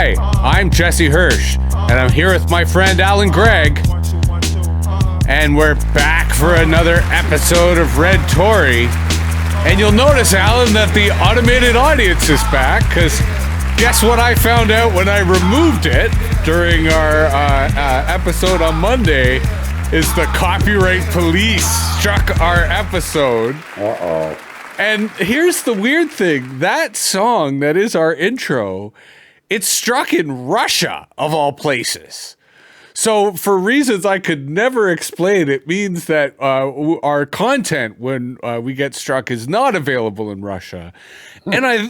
Hi, I'm Jesse Hirsh, and I'm here with my friend Allan Gregg, and we're back for another episode of Red-Tory. And you'll notice, Allan, that the automated audience is back, because guess what I found out when I removed it during our episode on Monday is the copyright police struck our episode. Uh-oh. And here's the weird thing. That song that is our intro, it's struck in Russia, of all places. So for reasons I could never explain, it means that our content, when we get struck, is not available in Russia. And I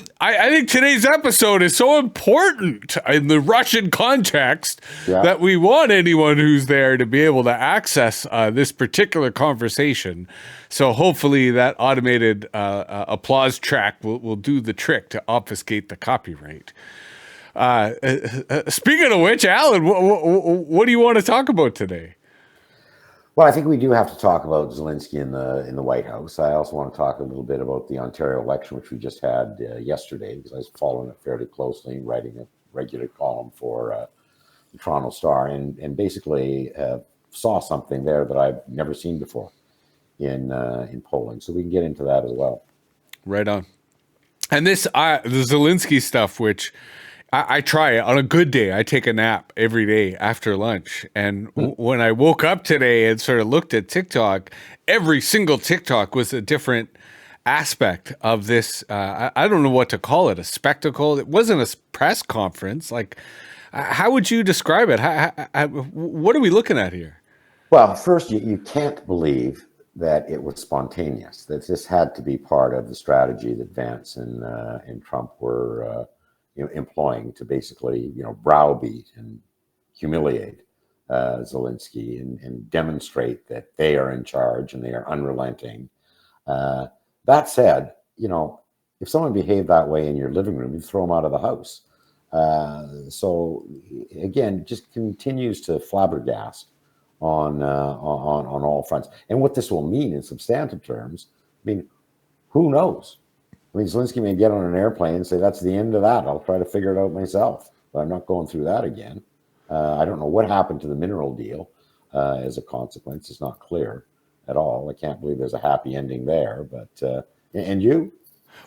think today's episode is so important in the Russian context that we want anyone who's there to be able to access this particular conversation. So hopefully that automated applause track will do the trick to obfuscate the copyright. Speaking of which, Allan, what do you want to talk about today? Well, I think we do have to talk about Zelensky in the White House. I also want to talk a little bit about the Ontario election, which we just had yesterday, because I was following it fairly closely, writing a regular column for the Toronto Star, and basically saw something there that I've never seen before in Poland. So we can get into that as well. Right on. And this the Zelensky stuff, which I try on a good day. I take a nap every day after lunch. And when I woke up today and sort of looked at TikTok, every single TikTok was a different aspect of this. I don't know what to call it, a spectacle. It wasn't a press conference. Like, how would you describe it? What are we looking at here? Well, first, you can't believe that it was spontaneous, that this had to be part of the strategy that Vance and Trump were employing to basically, browbeat and humiliate Zelensky and demonstrate that they are in charge and they are unrelenting. That said, if someone behaved that way in your living room, you throw them out of the house. So again, just continues to flabbergast on all fronts. And what this will mean in substantive terms, who knows? Zelensky may get on an airplane and say, that's the end of that. I'll try to figure it out myself, but I'm not going through that again. I don't know what happened to the mineral deal as a consequence. It's not clear at all. I can't believe there's a happy ending there. But and you?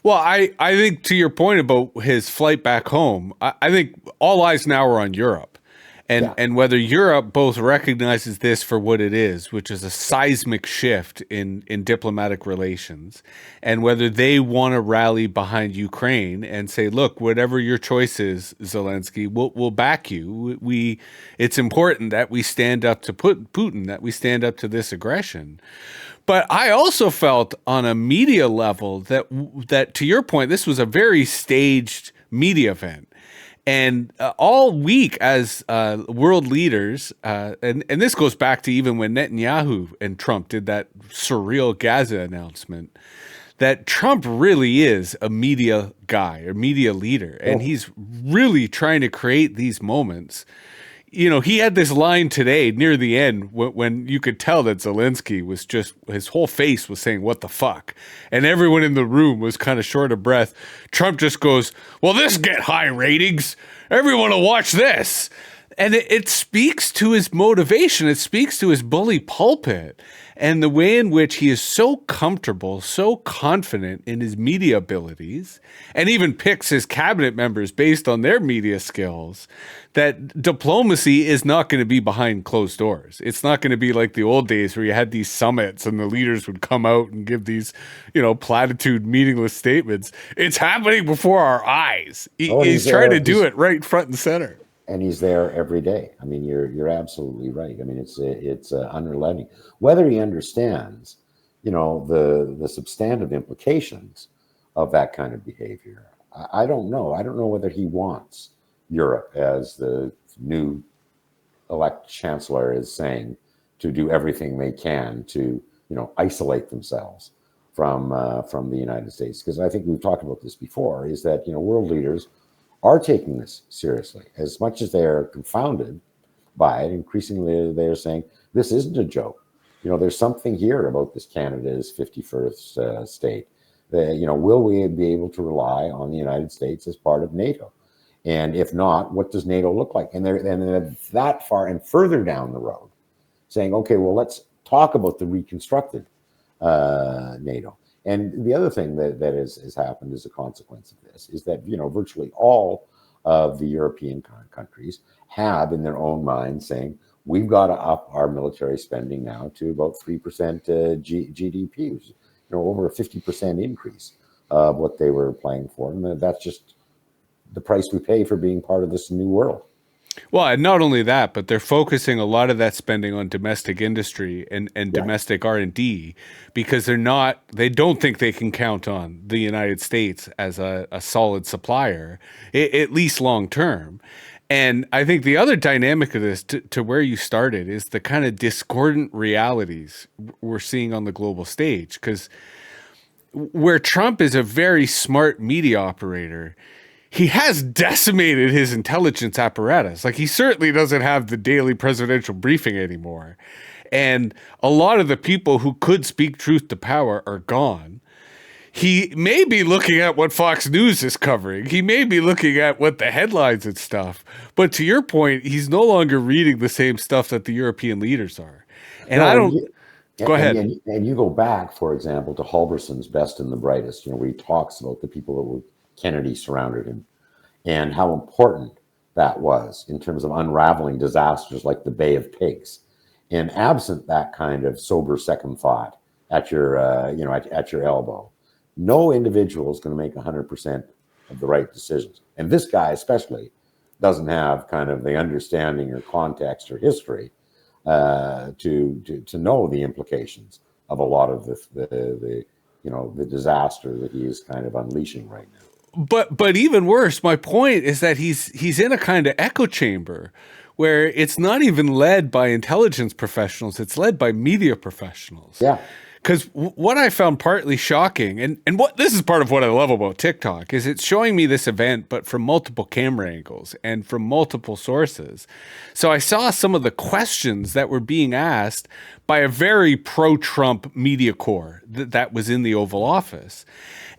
Well, I think to your point about his flight back home, I think all eyes now are on Europe. And whether Europe both recognizes this for what it is, which is a seismic shift in diplomatic relations, and whether they want to rally behind Ukraine and say, look, whatever your choice is, Zelensky, we'll back you. It's important that we stand up to Putin, that we stand up to this aggression. But I also felt on a media level that to your point, this was a very staged media event. And all week as world leaders, and this goes back to even when Netanyahu and Trump did that surreal Gaza announcement, that Trump really is a media guy, a media leader. And he's really trying to create these moments. He had this line today near the end when you could tell that Zelensky was just, his whole face was saying, what the fuck? And everyone in the room was kind of short of breath. Trump just goes, well, this get high ratings. Everyone will watch this. And it speaks to his motivation. It speaks to his bully pulpit and the way in which he is so comfortable, so confident in his media abilities, and even picks his cabinet members based on their media skills, that diplomacy is not going to be behind closed doors. It's not going to be like the old days where you had these summits and the leaders would come out and give these, platitude, meaningless statements. It's happening before our eyes. He's trying to do it right front and center. And he's there every day. You're absolutely right. It's unrelenting. Whether he understands, the substantive implications of that kind of behavior, I don't know. I don't know whether he wants Europe, as the new elect chancellor is saying, to do everything they can to, isolate themselves from the United States. Because I think we've talked about this before, is that, world leaders are taking this seriously. As much as they're confounded by it, increasingly they're saying, this isn't a joke. There's something here about this Canada's 51st state. Will we be able to rely on the United States as part of NATO? And if not, what does NATO look like? And they're that far and further down the road, saying, okay, well, let's talk about the reconstructed NATO. And the other thing that has happened as a consequence of this is that, virtually all of the European countries have in their own minds saying, we've got to up our military spending now to about 3% GDP, which is, over a 50% increase of what they were planning for. And that's just the price we pay for being part of this new world. Well, and not only that, but they're focusing a lot of that spending on domestic industry and domestic R&D, because they don't think they can count on the United States as a solid supplier, at least long term. And I think the other dynamic of this, to where you started, is the kind of discordant realities we're seeing on the global stage. Because where Trump is a very smart media operator, he has decimated his intelligence apparatus. Like, he certainly doesn't have the daily presidential briefing anymore. And a lot of the people who could speak truth to power are gone. He may be looking at what Fox News is covering. He may be looking at what the headlines and stuff. But to your point, he's no longer reading the same stuff that the European leaders are. And go ahead. And you go back, for example, to Halverson's Best and the Brightest, where he talks about the people that were Kennedy surrounded him and how important that was in terms of unraveling disasters like the Bay of Pigs. And absent that kind of sober second thought at your, at your elbow, no individual is going to make 100% of the right decisions. And this guy especially doesn't have kind of the understanding or context or history to know the implications of a lot of the disaster that he is kind of unleashing right now. But even worse, my point is that he's in a kind of echo chamber where it's not even led by intelligence professionals, it's led by media professionals. Yeah. Because what I found partly shocking, and what this is part of what I love about TikTok, is it's showing me this event, but from multiple camera angles and from multiple sources. So I saw some of the questions that were being asked by a very pro-Trump media corps that was in the Oval Office.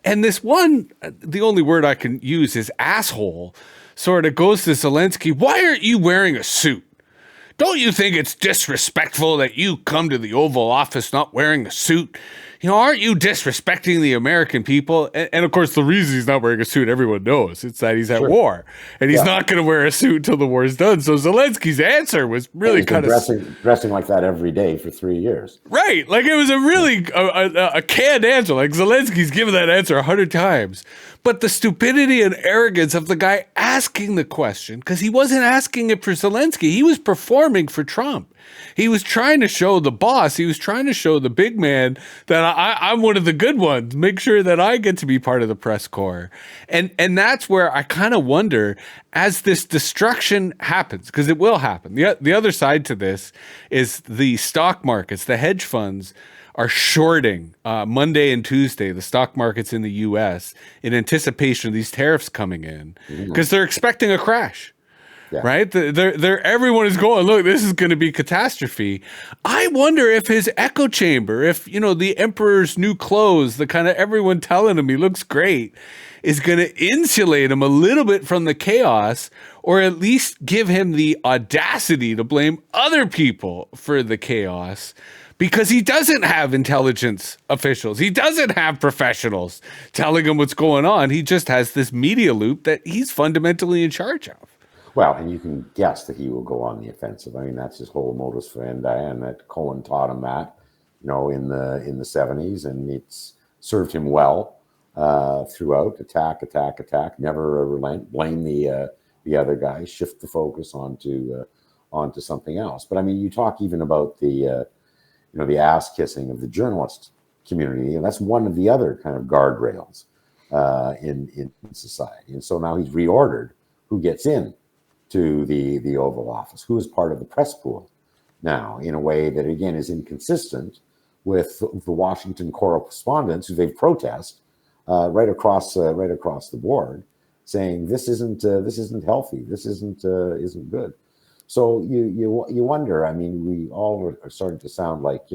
And this one, the only word I can use is asshole, sort of goes to Zelensky, why aren't you wearing a suit? Don't you think it's disrespectful that you come to the Oval Office not wearing a suit? Aren't you disrespecting the American people? And of course, the reason he's not wearing a suit, everyone knows. It's that he's at war. And he's not going to wear a suit until the war is done. So Zelensky's answer was really kind of... dressing like that every day for 3 years. Right. Like, it was a really a canned answer. Like, Zelensky's given that answer 100 times. But the stupidity and arrogance of the guy asking the question, because he wasn't asking it for Zelensky. He was performing for Trump. He was trying to show the boss. He was trying to show the big man that I'm one of the good ones. Make sure that I get to be part of the press corps. And that's where I kind of wonder, as this destruction happens, because it will happen. The other side to this is the stock markets, the hedge funds are shorting Monday and Tuesday, the stock markets in the U.S. in anticipation of these tariffs coming in, because they're expecting a crash. Yeah. Right? Everyone is going, look, this is going to be catastrophe. I wonder if his echo chamber, if, the emperor's new clothes, the kind of everyone telling him he looks great, is going to insulate him a little bit from the chaos, or at least give him the audacity to blame other people for the chaos. Because he doesn't have intelligence officials. He doesn't have professionals telling him what's going on. He just has this media loop that he's fundamentally in charge of. Well, and you can guess that he will go on the offensive. I mean, that's his whole modus vivendi, and that Cohen taught him that, in the 70s, and it's served him well throughout. Attack, never relent, blame the other guy, shift the focus onto something else. But I mean, you talk even about the ass kissing of the journalist community, and that's one of the other kind of guardrails in society. And so now he's reordered who gets in to the Oval Office, who is part of the press pool now, in a way that again is inconsistent with the Washington correspondents who they protest right across the board, saying this isn't healthy, this isn't good. So you wonder. I mean, we all are starting to sound like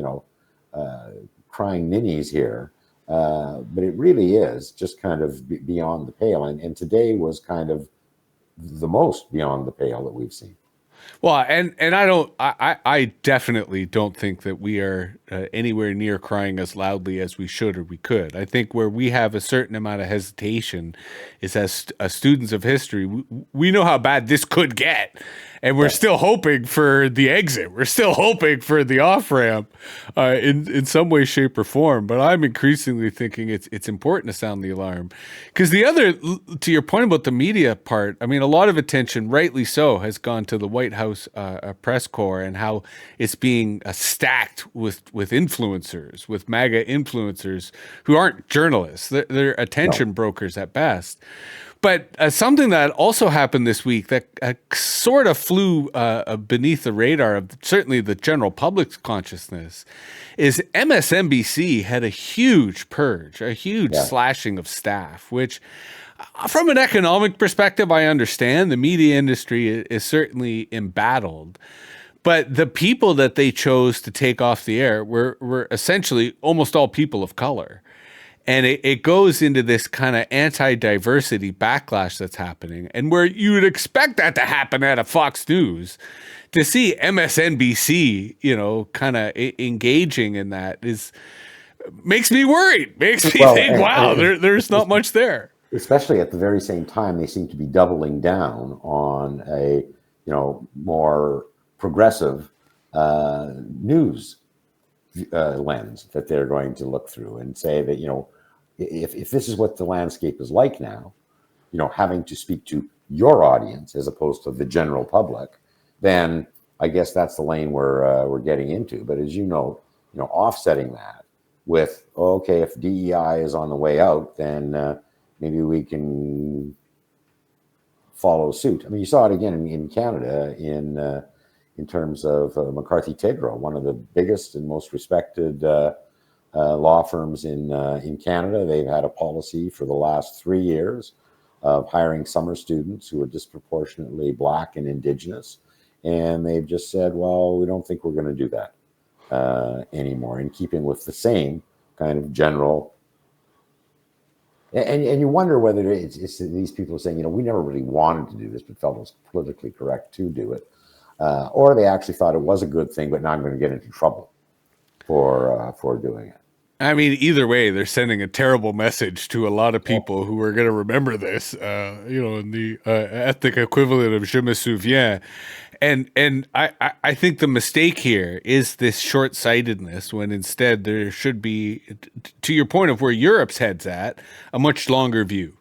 crying ninnies here, but it really is just kind of beyond the pale. And today was kind of the most beyond the pale that we've seen. Well, and I definitely don't think that we are anywhere near crying as loudly as we should or we could. I think where we have a certain amount of hesitation is as students of history, we know how bad this could get, and we're still hoping for the exit. We're still hoping for the off ramp in some way, shape, or form. But I'm increasingly thinking it's important to sound the alarm, because the other, to your point about the media part, I mean, a lot of attention, rightly so, has gone to the White House press corps and how it's being stacked with influencers, with MAGA influencers who aren't journalists. They're attention brokers at best. But something that also happened this week that sort of flew beneath the radar of certainly the general public's consciousness is MSNBC had a huge purge, a huge slashing of staff, which from an economic perspective, I understand the media industry is certainly embattled. But the people that they chose to take off the air were essentially almost all people of color. And it goes into this kind of anti-diversity backlash that's happening. And where you would expect that to happen at a Fox News, to see MSNBC, kind of engaging in that makes me worried. Makes me think, wow, there's not much there. Especially at the very same time, they seem to be doubling down on a, more progressive news lens that they're going to look through and say that, if this is what the landscape is like now, having to speak to your audience as opposed to the general public, then I guess that's the lane we're getting into. But as offsetting that with, okay, if DEI is on the way out, then maybe we can follow suit. I mean, you saw it again in Canada in terms of McCarthy Tegro, one of the biggest and most respected law firms in Canada. They've had a policy for the last 3 years of hiring summer students who are disproportionately Black and Indigenous. And they've just said, well, we don't think we're going to do that anymore, in keeping with the same kind of general. And you wonder whether it's these people saying, we never really wanted to do this, but felt it was politically correct to do it. Or they actually thought it was a good thing, but now I'm going to get into trouble for doing it. I mean, either way, they're sending a terrible message to a lot of people who are going to remember this, in the ethnic equivalent of Je me souviens. And I think the mistake here is this short-sightedness, when instead there should be, to your point of where Europe's head's at, a much longer view,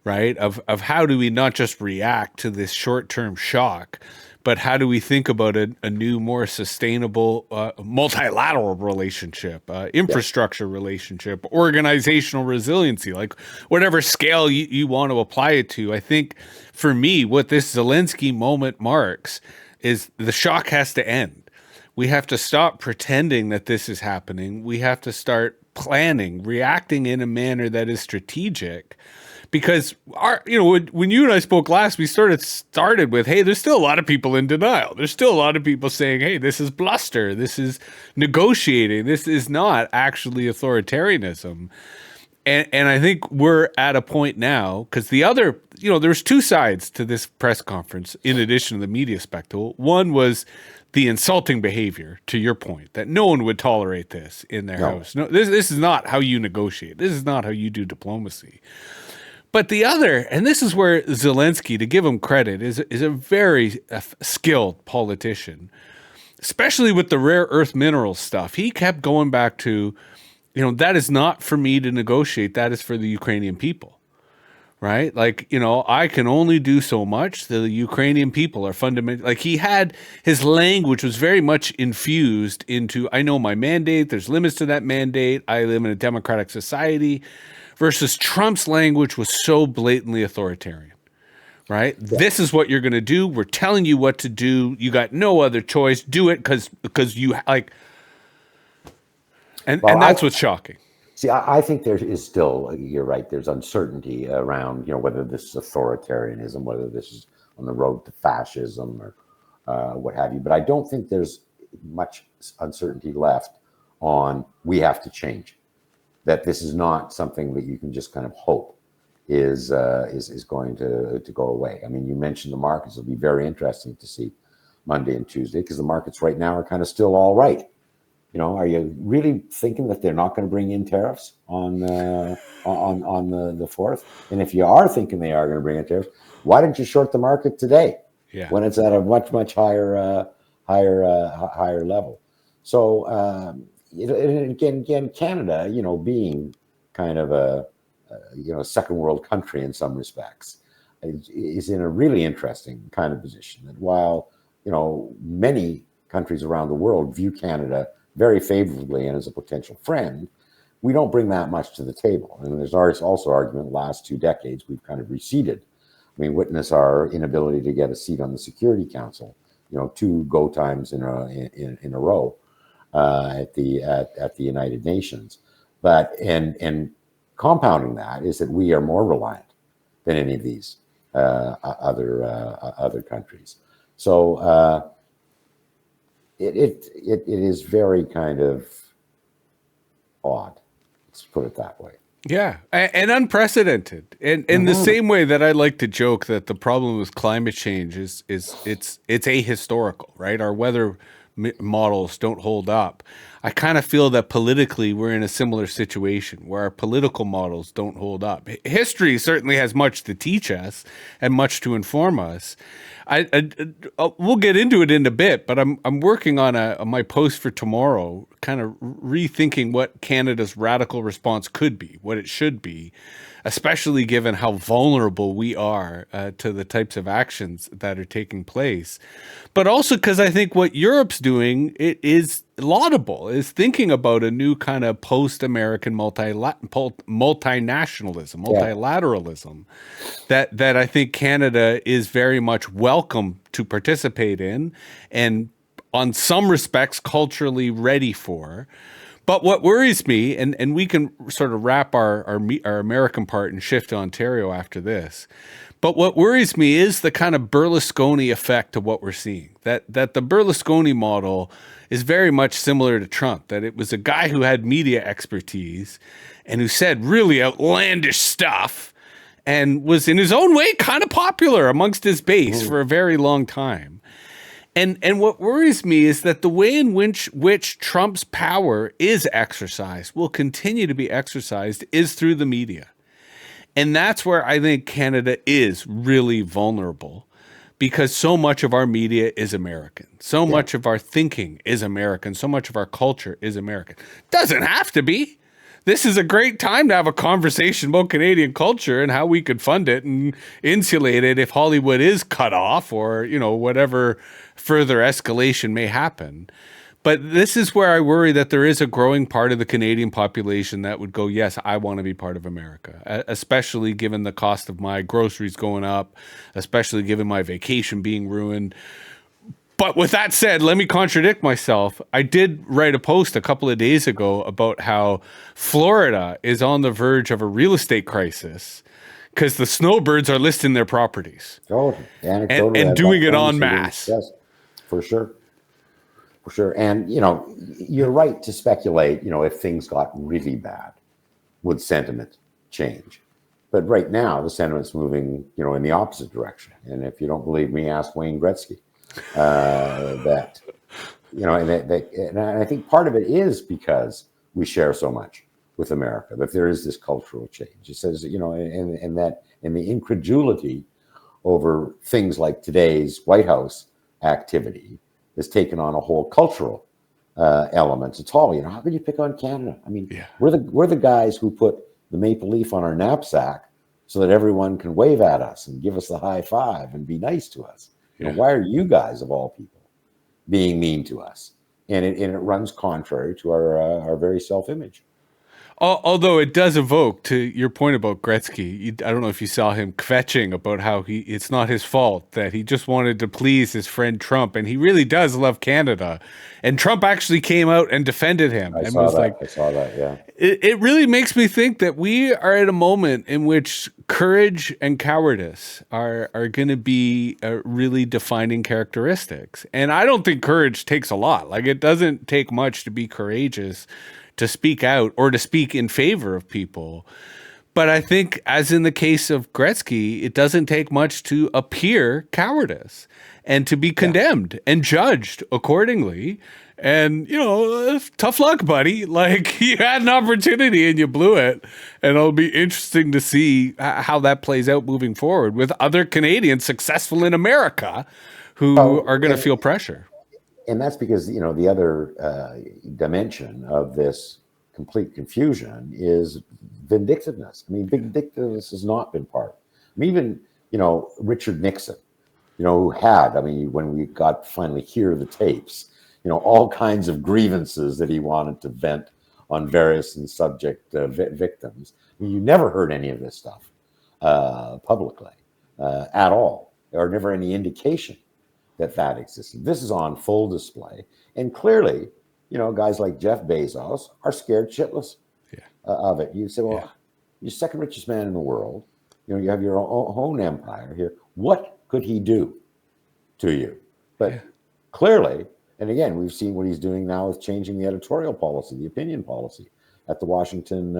right? Of how do we not just react to this short-term shock, but how do we think about a new, more sustainable multilateral relationship, infrastructure relationship, organizational resiliency, like whatever scale you want to apply it to. I think for me, what this Zelensky moment marks is the shock has to end. We have to stop pretending that this is happening. We have to start planning, reacting in a manner that is strategic. Because when you and I spoke last, we started with, hey, there's still a lot of people in denial. There's still a lot of people saying, hey, this is bluster. This is negotiating. This is not actually authoritarianism. And I think we're at a point now, because the other, there's two sides to this press conference in addition to the media spectacle. One was the insulting behavior, to your point, that no one would tolerate this in their house. No, this is not how you negotiate. This is not how you do diplomacy. But the other, and this is where Zelensky, to give him credit, is a very skilled politician, especially with the rare earth mineral stuff. He kept going back to, that is not for me to negotiate. That is for the Ukrainian people, right? Like, I can only do so much. The Ukrainian people are fundamental. Like, his language was very much infused into, I know my mandate. There's limits to that mandate. I live in a democratic society. Versus Trump's language was so blatantly authoritarian, right? Yeah. This is what you're going to do. We're telling you what to do. You got no other choice. Do it because you like. And that's what's shocking. See, I think there is still, you're right, there's uncertainty around, whether this is authoritarianism, whether this is on the road to fascism or what have you. But I don't think there's much uncertainty left on we have to change. That this is not something that you can just kind of hope is going to go away. I mean, you mentioned the markets. It'll be very interesting to see Monday and Tuesday, because the markets right now are kind of still all right. You know, are you really thinking that they're not going to bring in tariffs on the 4th? And if you are thinking they are going to bring in tariffs, why didn't you short the market today, when it's at a much higher level? So again, Canada, you know, being kind of a second world country in some respects, is in a really interesting kind of position. That while, you know, many countries around the world view Canada very favorably and as a potential friend, we don't bring that much to the table. And there's also argument, the last 2 decades, we've kind of receded. I mean, witness our inability to get a seat on the Security Council, you know, 2 go times in a row at the United Nations. But and compounding that is that we are more reliant than any of these other countries. So it is very kind of odd. Let's put it that way. Yeah, and unprecedented. And in the same way that I like to joke that the problem with climate change is it's ahistorical, right? Our weather models don't hold up. I kind of feel that politically we're in a similar situation where our political models don't hold up. History certainly has much to teach us and much to inform us. We'll get into it in a bit, but I'm working on my post for tomorrow, kind of rethinking what Canada's radical response could be, what it should be, especially given how vulnerable we are to the types of actions that are taking place. But also because I think what Europe's doing, it is laudable, is thinking about a new kind of post-American multinationalism, multilateralism, that I think Canada is very much welcome to participate in, and on some respects culturally ready for. But what worries me, and we can sort of wrap our American part and shift to Ontario after this, but what worries me is the kind of Berlusconi effect of what we're seeing. That the Berlusconi model is very much similar to Trump, that it was a guy who had media expertise and who said really outlandish stuff and was in his own way kind of popular amongst his base for a very long time. And what worries me is that the way in which Trump's power is exercised, will continue to be exercised, is through the media. And that's where I think Canada is really vulnerable, because so much of our media is American. So much of our thinking is American. So much of our culture is American. Doesn't have to be. This is a great time to have a conversation about Canadian culture and how we could fund it and insulate it if Hollywood is cut off, or, you know, whatever further escalation may happen. But this is where I worry that there is a growing part of the Canadian population that would go, yes, I want to be part of America, especially given the cost of my groceries going up, especially given my vacation being ruined. But with that said, let me contradict myself. I did write a post a couple of days ago about how Florida is on the verge of a real estate crisis because the snowbirds are listing their properties. And doing it en masse. Yes, for sure. For sure. And, you know, you're right to speculate, you know, if things got really bad, would sentiment change? But right now, the sentiment's moving, you know, in the opposite direction. And if you don't believe me, ask Wayne Gretzky. That, you know, and I think part of it is because we share so much with America, that there is this cultural change. It says, you know, and that, and the incredulity over things like today's White House activity has taken on a whole cultural element. It's all, you know, how can you pick on Canada? I mean, we're the guys who put the maple leaf on our knapsack so that everyone can wave at us and give us the high five and be nice to us. You know, why are you guys, of all people, being mean to us? And it runs contrary to our very self-image. Although it does evoke, to your point about Gretzky, I don't know if you saw him kvetching about how it's not his fault, that he just wanted to please his friend Trump, and he really does love Canada. And Trump actually came out and defended him. I saw that, yeah. It really makes me think that we are at a moment in which courage and cowardice are going to be really defining characteristics. And I don't think courage takes a lot. Like, it doesn't take much to be courageous, to speak out or to speak in favor of people. But I think, as in the case of Gretzky, it doesn't take much to appear cowardice and to be condemned and judged accordingly. And, tough luck, buddy. Like, you had an opportunity and you blew it. And it'll be interesting to see how that plays out moving forward with other Canadians successful in America who are going to feel pressure. And that's because, the other dimension of this complete confusion is vindictiveness. I mean, vindictiveness has not been part. I mean, even, Richard Nixon, who had, when we got finally hear the tapes, all kinds of grievances that he wanted to vent on various and subject victims. I mean, you never heard any of this stuff publicly at all. There are never any indication that existed. This is on full display. And clearly, guys like Jeff Bezos are scared shitless of it. You say, well, you're second richest man in the world. You have your own empire here. What could he do to you? But clearly, and again, we've seen what he's doing now with changing the editorial policy, the opinion policy at the Washington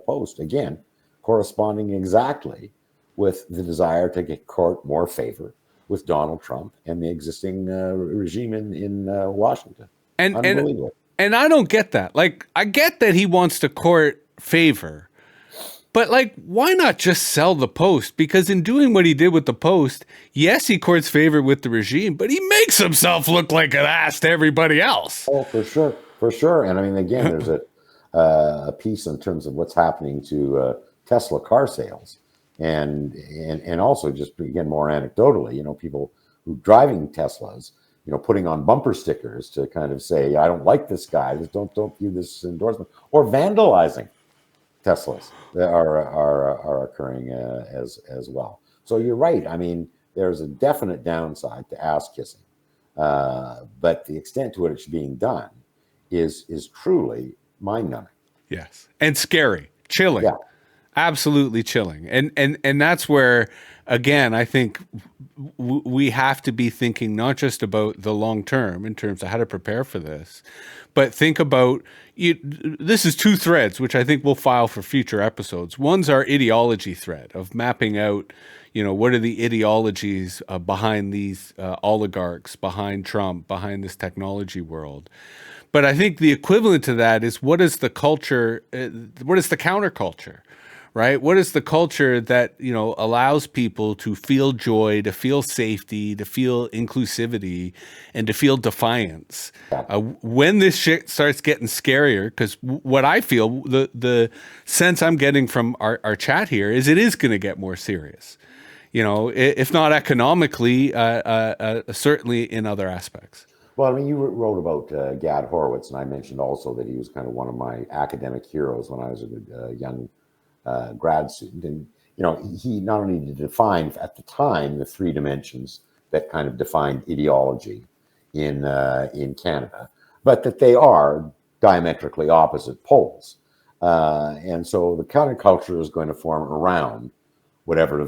Post. Again, corresponding exactly with the desire to get court more favor with Donald Trump and the existing regime in Washington. Unbelievable. And I don't get that. Like, I get that he wants to court favor, but like, why not just sell the Post? Because in doing what he did with the Post, yes, he courts favor with the regime, but he makes himself look like an ass to everybody else. Oh, for sure. And I mean, again, there's a piece in terms of what's happening to Tesla car sales, and also just again more anecdotally, people who driving Teslas, putting on bumper stickers to kind of say, I don't like this guy, don't view this endorsement, or vandalizing Teslas that are occurring as well. So you're right. I mean, there's a definite downside to ass kissing, but the extent to which it's being done is truly mind-numbing. Yes, and scary, chilling. Yeah. Absolutely chilling. And that's where, again, I think we have to be thinking not just about the long term in terms of how to prepare for this, but think about this is two threads, which I think we'll file for future episodes. One's our ideology thread of mapping out, what are the ideologies behind these oligarchs, behind Trump, behind this technology world. But I think the equivalent to that is what is the culture, what is the counterculture? Right? What is the culture that, allows people to feel joy, to feel safety, to feel inclusivity, and to feel defiance? When this shit starts getting scarier, because what I feel, the sense I'm getting from our chat here is it is going to get more serious. If not economically, certainly in other aspects. Well, I mean, you wrote about Gad Horowitz, and I mentioned also that he was kind of one of my academic heroes when I was a young grad student. And, he not only defined at the time the three dimensions that kind of defined ideology in Canada, but that they are diametrically opposite poles. And so the counterculture is going to form around whatever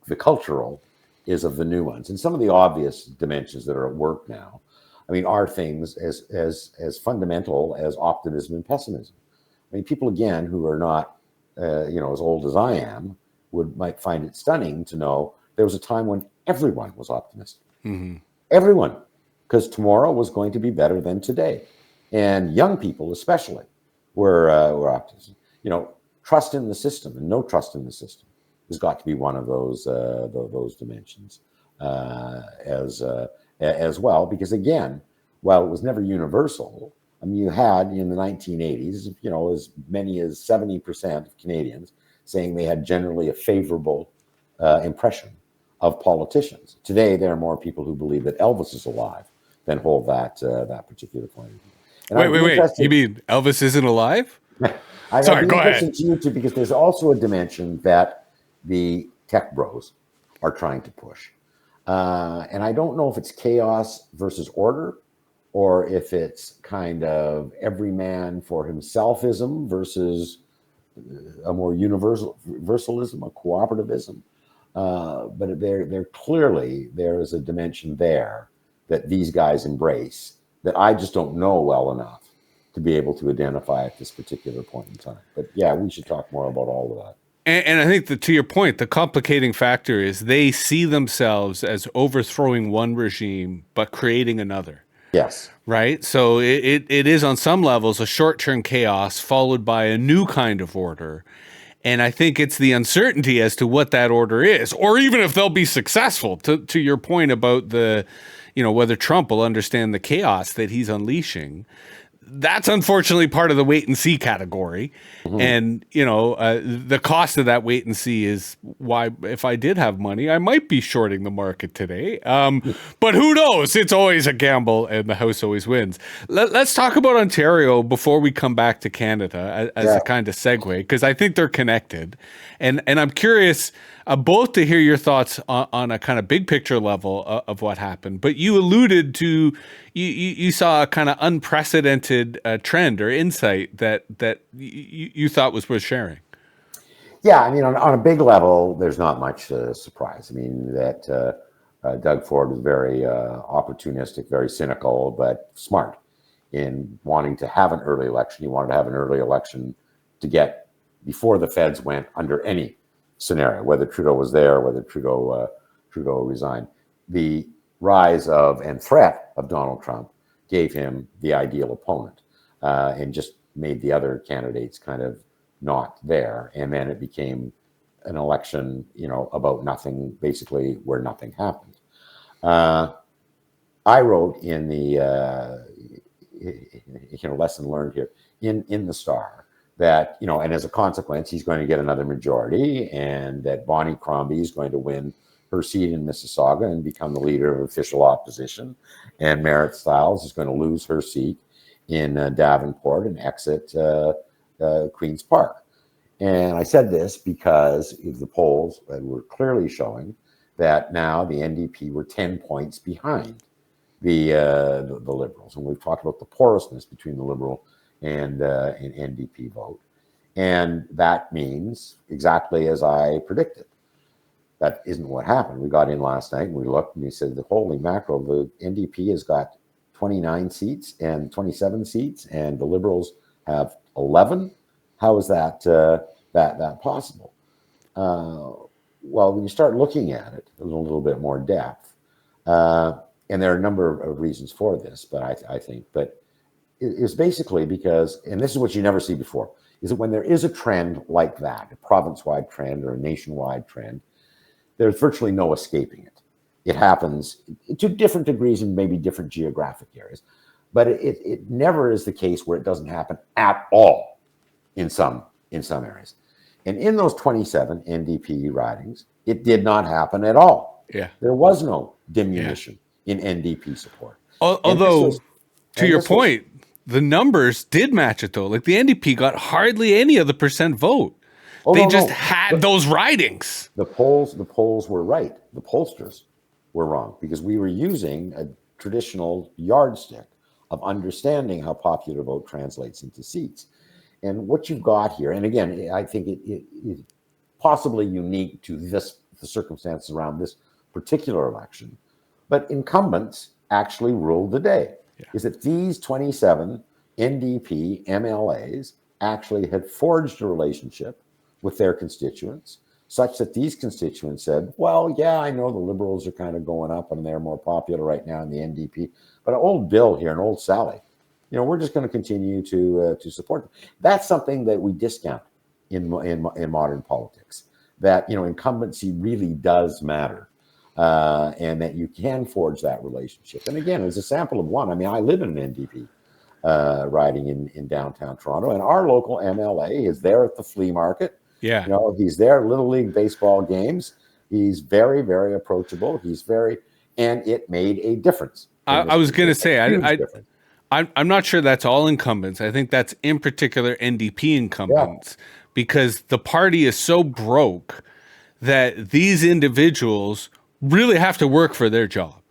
the cultural is of the new ones. And some of the obvious dimensions that are at work now, I mean, are things as fundamental as optimism and pessimism. I mean, people, again, who are not as old as I am, might find it stunning to know there was a time when everyone was optimistic. Mm-hmm. Everyone, because tomorrow was going to be better than today, and young people especially were optimistic. Trust in the system and no trust in the system has got to be one of those dimensions as well. Because again, while it was never universal, I mean, you had in the 1980s, as many as 70% of Canadians saying they had generally a favorable impression of politicians. Today, there are more people who believe that Elvis is alive than hold that particular point of view. And wait. You mean Elvis isn't alive? Sorry, go ahead. To you too, because there's also a dimension that the tech bros are trying to push. And I don't know if it's chaos versus order, or if it's kind of every man for himselfism versus a more universalism, a cooperativism. But there clearly, there is a dimension there that these guys embrace that I just don't know well enough to be able to identify at this particular point in time. But yeah, we should talk more about all of that. And I think that, to your point, the complicating factor is they see themselves as overthrowing one regime but creating another. Yes. Right. So it is on some levels a short-term chaos followed by a new kind of order. And I think it's the uncertainty as to what that order is, or even if they'll be successful, to your point about whether Trump will understand the chaos that he's unleashing. That's unfortunately part of the wait and see category. Mm-hmm. And, the cost of that wait and see is why, if I did have money, I might be shorting the market today. But who knows? It's always a gamble and the house always wins. Let's talk about Ontario before we come back to Canada as a kind of segue, because I think they're connected. And I'm curious both to hear your thoughts on a kind of big picture level of what happened. But you alluded to, you saw a kind of unprecedented trend or insight that you thought was worth sharing. Yeah, I mean, on a big level, there's not much surprise. I mean, that Doug Ford was very opportunistic, very cynical, but smart in wanting to have an early election. He wanted to have an early election to get before the feds went under any scenario, whether Trudeau was there, whether Trudeau resigned. The rise of and threat of Donald Trump gave him the ideal opponent, and just made the other candidates kind of not there. And then it became an election, about nothing, basically, where nothing happened. I wrote in the lesson learned here in the Star that, and as a consequence, he's going to get another majority, and that Bonnie Crombie is going to win her seat in Mississauga and become the leader of official opposition, and Merritt Stiles is going to lose her seat in Davenport and exit Queen's Park. And I said this because the polls were clearly showing that now the NDP were 10 points behind the Liberals, and we've talked about the porousness between the Liberal and NDP vote. And that means exactly as I predicted. That isn't what happened. We got in last night and we looked and we said, holy mackerel, the NDP has got 29 seats and 27 seats, and the Liberals have 11. How is that that possible? Well, when you start looking at it in a little bit more depth, and there are a number of reasons for this, but I think, but it's basically because, and this is what you never see before, is that when there is a trend like that, a province-wide trend or a nationwide trend, there's virtually no escaping it. It happens to different degrees in maybe different geographic areas, but it never is the case where it doesn't happen at all in some areas. And in those 27 NDP ridings, it did not happen at all. Yeah. There was no diminution in NDP support. Although, to your point, the numbers did match it, though. Like, the NDP got hardly any of the percent vote. They just had those ridings. The polls were right. The pollsters were wrong, because we were using a traditional yardstick of understanding how popular vote translates into seats. And what you've got here, and again, I think it is possibly unique to the circumstances around this particular election, but incumbents actually ruled the day. Yeah. Is that these 27 NDP MLAs actually had forged a relationship with their constituents, such that these constituents said, well, yeah, I know the Liberals are kind of going up and they're more popular right now in the NDP, but old Bill here and old Sally, we're just going to continue to support them. That's something that we discount in modern politics, that, incumbency really does matter. And that you can forge that relationship. And again, as a sample of one, I mean, I live in an NDP riding in downtown Toronto, and our local MLA is there at the flea market. Yeah. He's there at Little League baseball games. He's very, very approachable. And it made a difference. I was going to say, I'm not sure that's all incumbents. I think that's in particular NDP incumbents, because the party is so broke that these individuals really have to work for their job.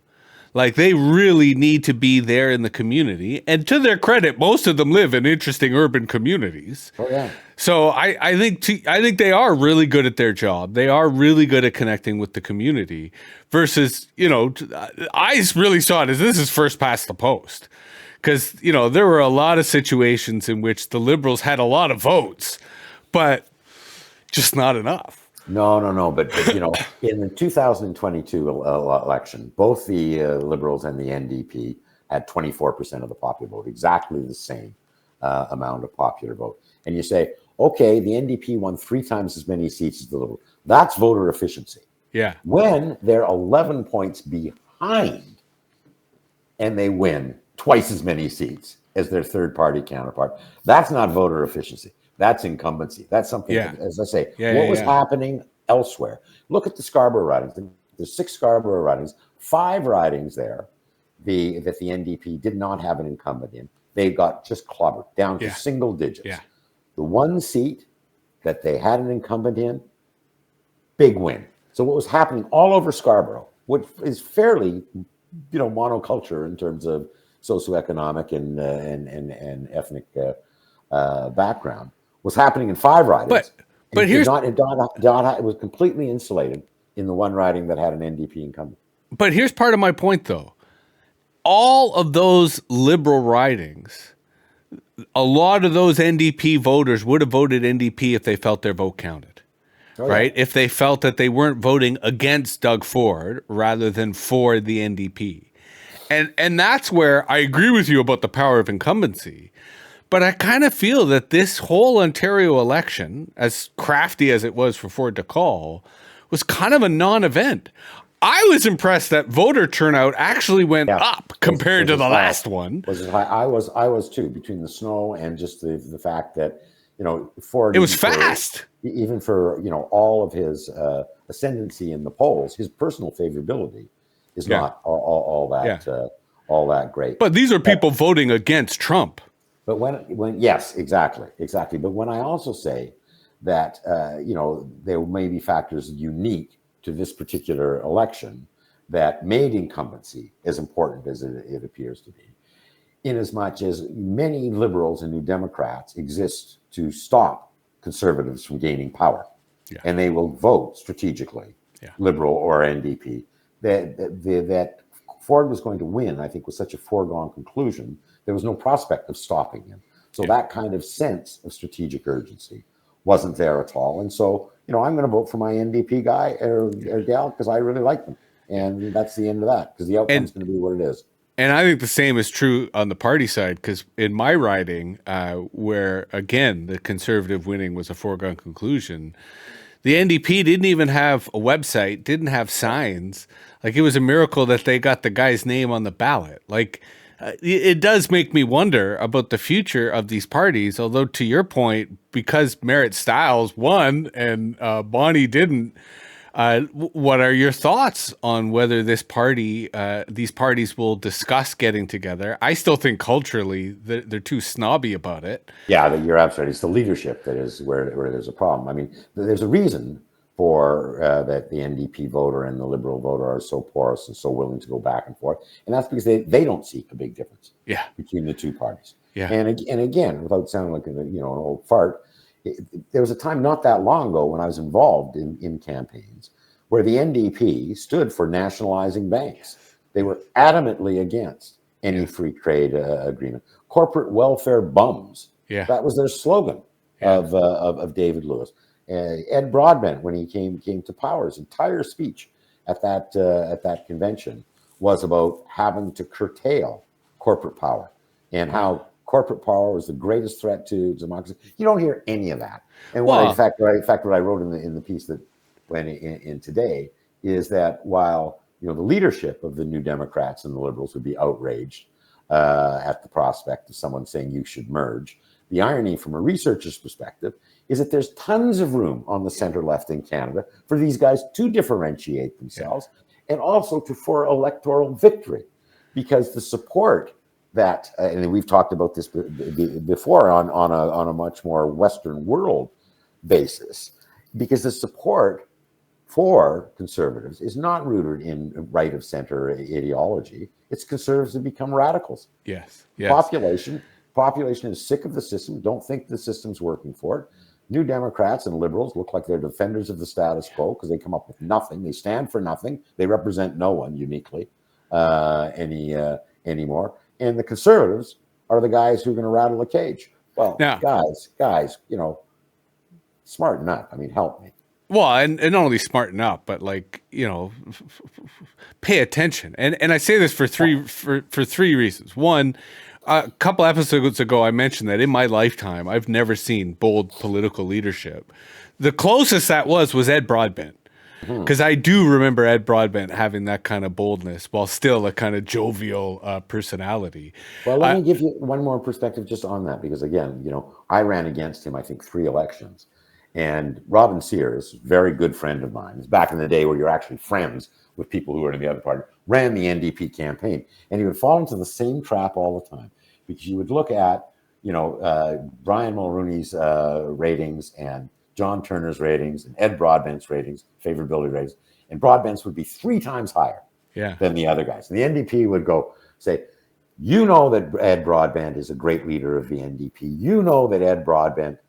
Like, they really need to be there in the community. And to their credit, most of them live in interesting urban communities. Oh, yeah. So I think they are really good at their job. They are really good at connecting with the community versus, I really saw it as this is first past the post. Because, there were a lot of situations in which the Liberals had a lot of votes, but just not enough. No. But in the 2022 election, both the Liberals and the NDP had 24% of the popular vote, exactly the same amount of popular vote. And you say, okay, the NDP won 3 times as many seats as the Liberals. That's voter efficiency. Yeah. When they're 11 points behind and they win twice as many seats as their third party counterpart, that's not voter efficiency. That's incumbency. That's something, as I say, what was happening elsewhere. Look at the Scarborough ridings. There's 6 Scarborough ridings, 5 ridings there that the NDP did not have an incumbent in. They got just clobbered down to single digits. Yeah. The one seat that they had an incumbent in, big win. So what was happening all over Scarborough, which is fairly, monoculture in terms of socioeconomic and ethnic background, was happening in 5 ridings. But here's it was completely insulated in the one riding that had an NDP incumbent. But here's part of my point, though. All of those Liberal ridings, a lot of those NDP voters would have voted NDP if they felt their vote counted, right? If they felt that they weren't voting against Doug Ford rather than for the NDP. And that's where I agree with you about the power of incumbency. But I kind of feel that this whole Ontario election, as crafty as it was for Ford to call, was kind of a non-event. I was impressed that voter turnout actually went up compared to the last one. I was too, between the snow and just the fact that, Ford. It was fast. Even for, all of his ascendancy in the polls, his personal favorability is not all that great. But these are people voting against Trump. But when yes, exactly. But when I also say that, there may be factors unique to this particular election that made incumbency as important as it appears to be, in as much as many Liberals and New Democrats exist to stop Conservatives from gaining power. Yeah. And they will vote strategically, Liberal or NDP. That Ford was going to win, I think, was such a foregone conclusion. There was no prospect of stopping him. So that kind of sense of strategic urgency wasn't there at all. And so, I'm going to vote for my NDP guy or gal because I really like them. And that's the end of that, because the outcome's going to be what it is. And I think the same is true on the party side, because in my riding, where, again, the Conservative winning was a foregone conclusion, the NDP didn't even have a website, didn't have signs. Like, it was a miracle that they got the guy's name on the ballot. Like, it does make me wonder about the future of these parties. Although, to your point, because Merritt Stiles won and Bonnie didn't, what are your thoughts on whether these parties will discuss getting together? I still think culturally they're too snobby about it. Yeah, you're absolutely. It's the leadership that is where there's a problem. I mean, there's a reason for that the NDP voter and the Liberal voter are so porous and so willing to go back and forth, and that's because they don't seek a big difference between the two parties. Yeah, and again, without sounding like an old fart, there was a time not that long ago when I was involved in campaigns where the NDP stood for nationalizing banks. They were adamantly against any free trade agreement. Corporate welfare bums. Yeah, that was their slogan of David Lewis. Ed Broadbent, when he came to power, his entire speech at that convention was about having to curtail corporate power and how corporate power was the greatest threat to democracy. You don't hear any of that. And in fact, what I wrote in the piece that went in today is that while the leadership of the New Democrats and the Liberals would be outraged at the prospect of someone saying you should merge, the irony from a researcher's perspective is that there's tons of room on the center left in Canada for these guys to differentiate themselves and also for electoral victory, because the support that, and we've talked about this before on a much more Western world basis, because the support for conservatives is not rooted in right of center ideology. It's conservatives that become radicals. Yes. Population is sick of the system, don't think the system's working for it. New Democrats and Liberals look like they're defenders of the status quo because they come up with nothing. They stand for nothing. They represent no one uniquely anymore. And the Conservatives are the guys who are going to rattle the cage. Well, guys, smarten up. I mean, help me. Well, and not only smarten up, but like, pay attention. And I say this for three reasons. One, a couple episodes ago, I mentioned that in my lifetime, I've never seen bold political leadership. The closest that was Ed Broadbent. Because I do remember Ed Broadbent having that kind of boldness while still a kind of jovial personality. Well, let me give you one more perspective just on that, because again, I ran against him, I think, 3 elections. And Robin Sears, very good friend of mine, is back in the day where you're actually friends with people who are in the other party, ran the NDP campaign. And he would fall into the same trap all the time, because you would look at, Brian Mulroney's ratings and John Turner's ratings and Ed Broadbent's ratings, favorability ratings, and Broadbent's would be 3 times higher than the other guys. And the NDP would say, that Ed Broadbent is a great leader of the NDP. That Ed Broadbent,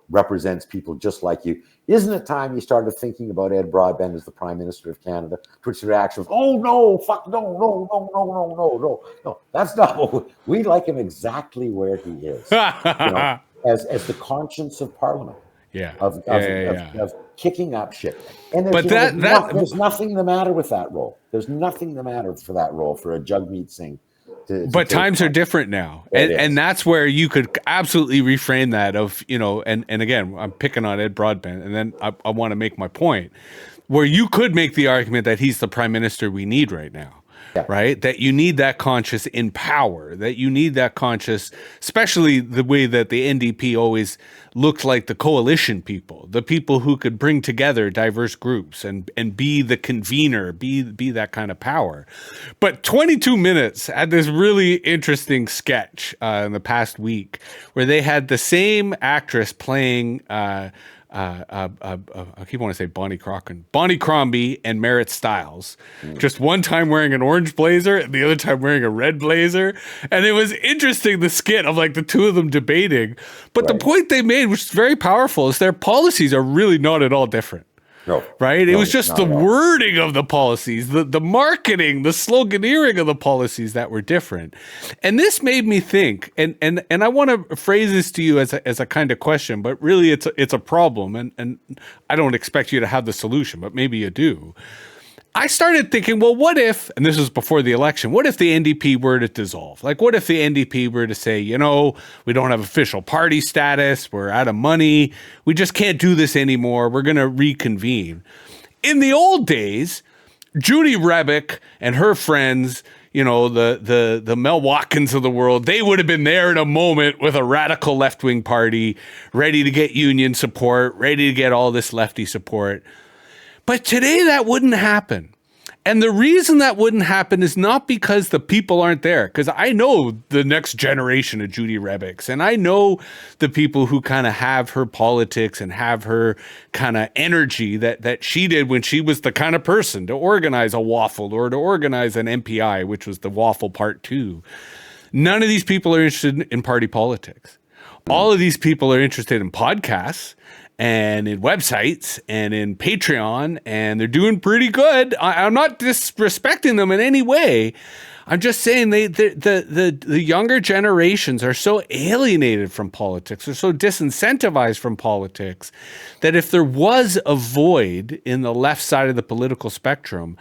represents people just like you. Isn't it time you started thinking about Ed Broadbent as the Prime Minister of Canada? To which the reaction was, oh, no, fuck, no. That's not what we like him exactly where he is, as the conscience of Parliament. Of kicking up shit. And there's nothing the matter with that role. There's nothing the matter for that role for a Jagmeet Singh. But times are different now. And that's where you could absolutely reframe that of, and again, I'm picking on Ed Broadbent, and then I want to make my point, where you could make the argument that he's the prime minister we need right now. Right? That you need that conscious in power, that you need that conscious, especially the way that the NDP always looked like the coalition people, the people who could bring together diverse groups and be the convener, be that kind of power. But 22 Minutes had this really interesting sketch in the past week where they had the same actress playing I keep wanting to say Bonnie Crombie and Merritt Stiles, just one time wearing an orange blazer and the other time wearing a red blazer. And it was interesting, the skit of like the two of them debating. But the point they made, which is very powerful, is their policies are really not at all different. No. Right? It was just the wording of the policies, the marketing, the sloganeering of the policies that were different. And this made me think, and I want to phrase this to you as a kind of question, but really it's a problem, and I don't expect you to have the solution, but maybe you do. I started thinking, well, what if, and this was before the election, what if the NDP were to dissolve? Like, what if the NDP were to say, we don't have official party status, we're out of money, we just can't do this anymore, we're going to reconvene. In the old days, Judy Rebick and her friends, the Mel Watkins of the world, they would have been there in a moment with a radical left-wing party, ready to get union support, ready to get all this lefty support. But today that wouldn't happen. And the reason that wouldn't happen is not because the people aren't there, because I know the next generation of Judy Rebicks, and I know the people who kind of have her politics and have her kind of energy that she did when she was the kind of person to organize a waffle or to organize an MPI, which was the waffle part 2. None of these people are interested in party politics. All of these people are interested in podcasts and in websites and in Patreon, and they're doing pretty good. I'm not disrespecting them in any way. I'm just saying the younger generations are so alienated from politics, they're so disincentivized from politics, that if there was a void in the left side of the political spectrum,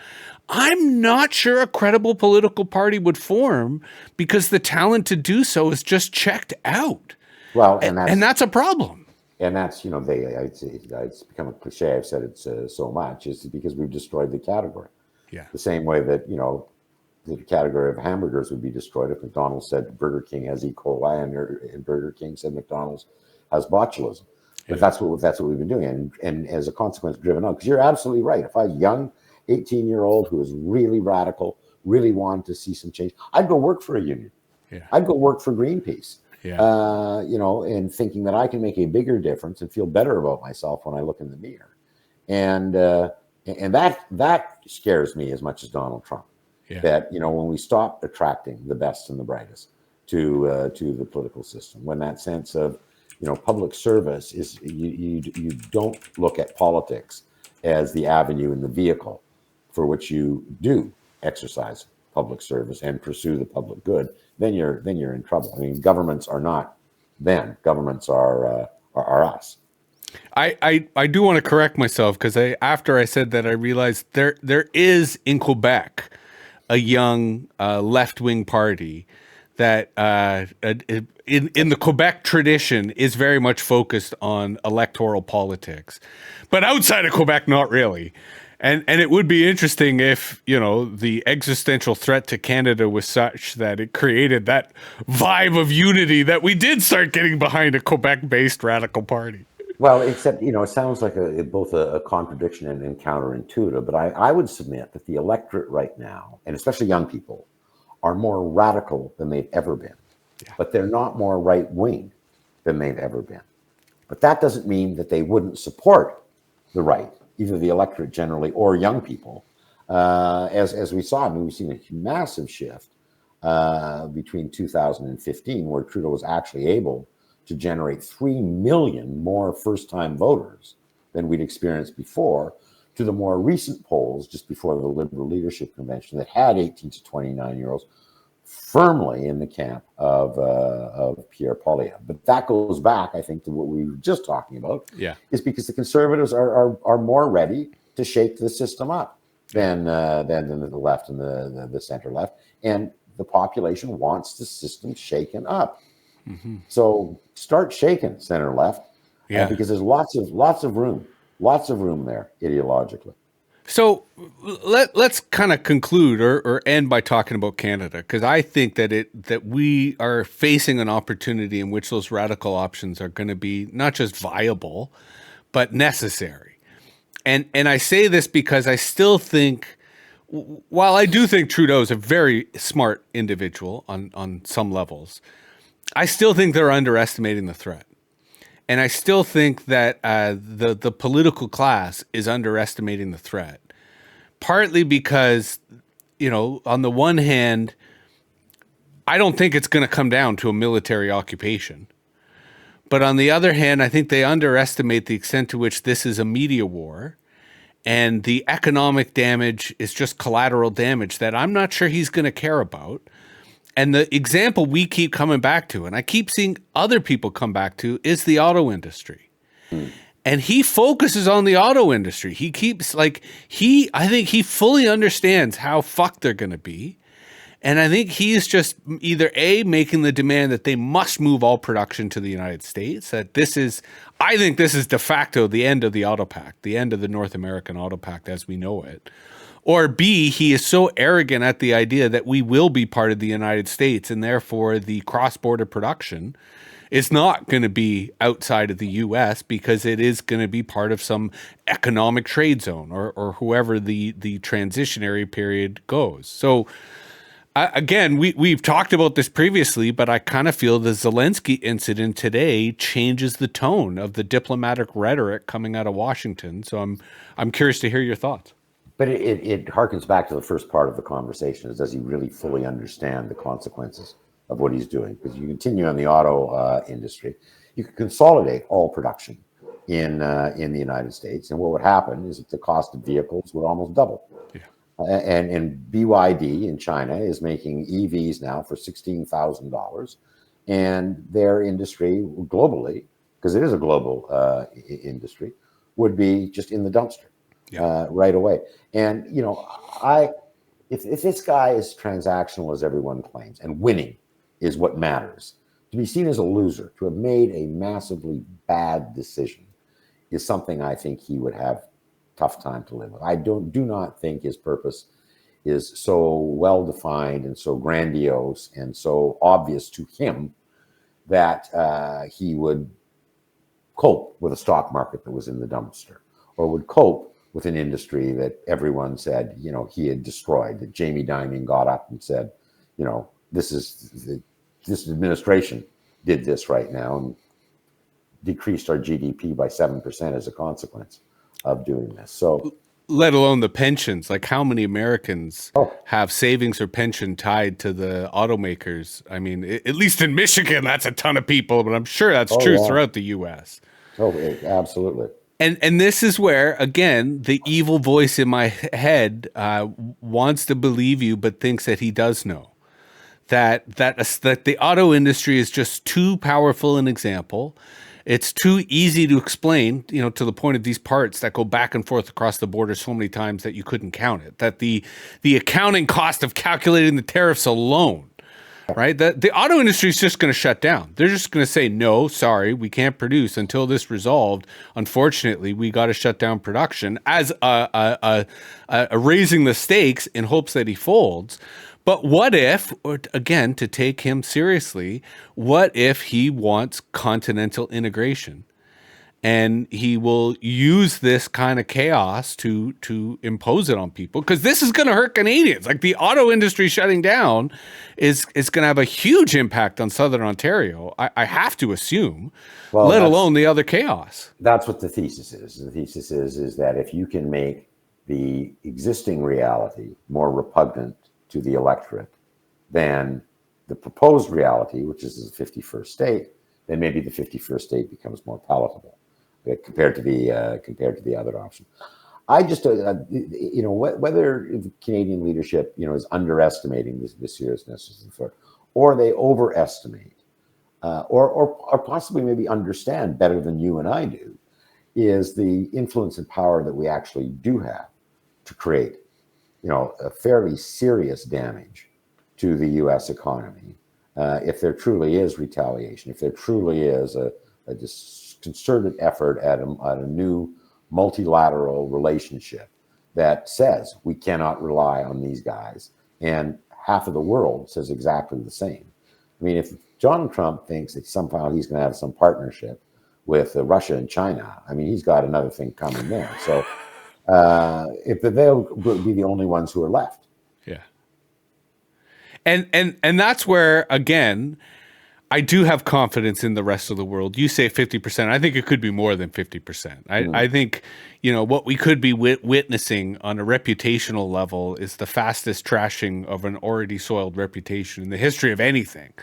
I'm not sure a credible political party would form, because the talent to do so is just checked out. Well, and that's a problem. And that's, it's become a cliche. I've said it so much, is because we've destroyed the category. Yeah. The same way that, the category of hamburgers would be destroyed if McDonald's said Burger King has E. coli and Burger King said McDonald's has botulism. But that's what we've been doing. And as a consequence, driven on. Because you're absolutely right. If I was a young 18-year-old who was really radical, really wanted to see some change, I'd go work for a union. Yeah. I'd go work for Greenpeace. Yeah. And thinking that I can make a bigger difference and feel better about myself when I look in the mirror. And that scares me as much as Donald Trump. Yeah. That, when we stop attracting the best and the brightest to the political system, when that sense of, public service is, you don't look at politics as the avenue and the vehicle for which you do exercise public service and pursue the public good, then you're in trouble. I mean, governments are not them. Governments are us. I do want to correct myself because after I said that I realized there is in Quebec a young left wing party that in the Quebec tradition is very much focused on electoral politics, but outside of Quebec, not really. And it would be interesting if, you know, the existential threat to Canada was such that it created that vibe of unity that we did start getting behind a Quebec-based radical party. Well, except, it sounds like both a contradiction and counterintuitive, but I would submit that the electorate right now, and especially young people, are more radical than they've ever been. Yeah. But they're not more right-wing than they've ever been. But that doesn't mean that they wouldn't support the right, either the electorate generally or young people. As we saw, we've seen a massive shift between 2015, where Trudeau was actually able to generate 3 million more first-time voters than we'd experienced before, to the more recent polls just before the Liberal Leadership Convention that had 18 to 29-year-olds firmly in the camp of Pierre Poilievre. But that goes back, I think, to what we were just talking about. Yeah, is because the Conservatives are more ready to shake the system up than the left and the center left, and the population wants the system shaken up. Mm-hmm. So start shaking center left, because there's lots of room there ideologically. So let's kind of conclude or end by talking about Canada, because I think that we are facing an opportunity in which those radical options are going to be not just viable, but necessary. And I say this because I still think, while I do think Trudeau is a very smart individual on some levels, I still think they're underestimating the threat. And I still think that the political class is underestimating the threat, partly because, on the one hand, I don't think it's going to come down to a military occupation. But on the other hand, I think they underestimate the extent to which this is a media war, and the economic damage is just collateral damage that I'm not sure he's going to care about. And the example we keep coming back to, and I keep seeing other people come back to, is the auto industry. And he focuses on the auto industry. He keeps I think he fully understands how fucked they're going to be. And I think he's just either making the demand that they must move all production to the United States, I think this is de facto the end of the auto pact, the end of the North American auto pact as we know it. Or B, he is so arrogant at the idea that we will be part of the United States, and therefore the cross-border production is not going to be outside of the U.S. because it is going to be part of some economic trade zone or whoever the transitionary period goes. So again, we've talked about this previously, but I kind of feel the Zelensky incident today changes the tone of the diplomatic rhetoric coming out of Washington. So I'm curious to hear your thoughts. But it harkens back to the first part of the conversation: is does he really fully understand the consequences of what he's doing? Because you continue on the auto industry, you could consolidate all production in the United States, and what would happen is that the cost of vehicles would almost double. Yeah. And BYD in China is making EVs now for $16,000, and their industry globally, because it is a global industry, would be just in the dumpster. Right away. And, if this guy is transactional as everyone claims, and winning is what matters, to be seen as a loser, to have made a massively bad decision, is something I think he would have tough time to live with. I do not think his purpose is so well defined and so grandiose and so obvious to him that he would cope with a stock market that was in the dumpster, or would cope with an industry that everyone said, he had destroyed, that Jamie Dimon got up and said, this administration did this right now and decreased our GDP by 7% as a consequence of doing this. So, let alone the pensions, like how many Americans have savings or pension tied to the automakers? I mean, at least in Michigan, that's a ton of people, but I'm sure that's true throughout the U.S. Oh, absolutely. And this is where, again, the evil voice in my head wants to believe you, but thinks that he does know that the auto industry is just too powerful an example, It's too easy to explain, to the point of these parts that go back and forth across the border so many times that you couldn't count it. That the accounting cost of calculating the tariffs alone, right? That the auto industry is just going to shut down. They're just going to say, no, sorry, we can't produce until this resolved. Unfortunately, we got to shut down production as raising the stakes in hopes that he folds. But what if, or again, to take him seriously, what if he wants continental integration? And he will use this kind of chaos to impose it on people, because this is going to hurt Canadians. Like, the auto industry shutting down is going to have a huge impact on Southern Ontario, I have to assume, let alone the other chaos. That's what the thesis is. The thesis is that if you can make the existing reality more repugnant to the electorate than the proposed reality, which is the 51st state, then maybe the 51st state becomes more palatable compared to the other option. I just, whether the Canadian leadership, is underestimating the seriousness of the threat, or they overestimate, or possibly maybe understand better than you and I do, is the influence and power that we actually do have to create, a fairly serious damage to the U.S. economy, if there truly is retaliation, if there truly is a concerted effort at a new multilateral relationship that says we cannot rely on these guys, and half of the world says exactly the same. I mean, if Donald Trump thinks that somehow he's going to have some partnership with Russia and China, I mean, he's got another thing coming there. So if they'll be the only ones who are left. Yeah. And that's where, again, I do have confidence in the rest of the world. You say 50%. I think it could be more than 50%. I think, what we could be witnessing on a reputational level is the fastest trashing of an already soiled reputation in the history of anything,